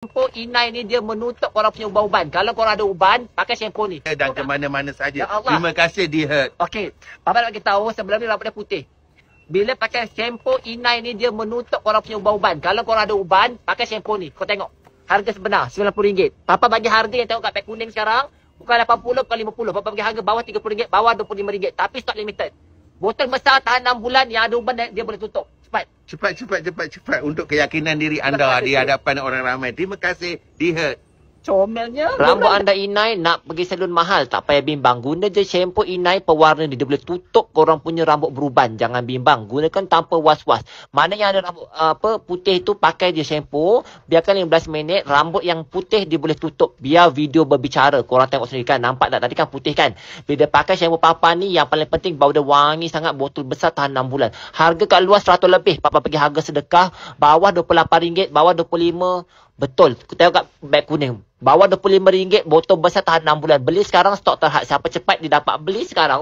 Shampoo inai ni dia menutup korang punya uban-uban. Kalau korang ada uban, pakai shampoo ni. Dan ke mana-mana saja. Ya Allah. Terima kasih D-Hurt. Okey, Papa nak tahu sebelum ni rambut dia putih. Bila pakai shampoo inai ni dia menutup korang punya uban-uban. Kalau korang ada uban, pakai shampoo ni. Kau tengok. Harga sebenar RM90. Papa bagi harga yang tengok kat pack kuning sekarang. Bukan 80, bukan 50. Papa bagi harga bawah RM30, bawah RM25. Tapi stok limited. Botol besar tahan 6 bulan. Yang ada uban dia boleh tutup. Cepat. Untuk keyakinan diri anda di hadapan orang ramai. Terima kasih D-Hurt. Comelnya. Rambut anda inai nak pergi salon mahal, tak payah bimbang. Guna je shampoo inai pewarna ni. Dia boleh tutup korang punya rambut beruban. Jangan bimbang. Gunakan tanpa was-was. Mana yang ada rambut putih tu, pakai je shampoo. Biarkan 15 minit. Rambut yang putih dia boleh tutup. Biar video berbicara. Korang tengok sendiri kan. Nampak tak? Tadi kan putih kan. Bila pakai shampoo Papa ni, yang paling penting bau dia wangi sangat. Botol besar tahan 6 bulan. Harga kat luar 100 lebih. Papa pergi harga sedekah. Bawah RM28. Bawah RM25. Betul. Tengok kat beg kuning. Bawah RM25, botol besar tahan 6 bulan. Beli sekarang, stok terhad. Siapa cepat dia dapat beli sekarang.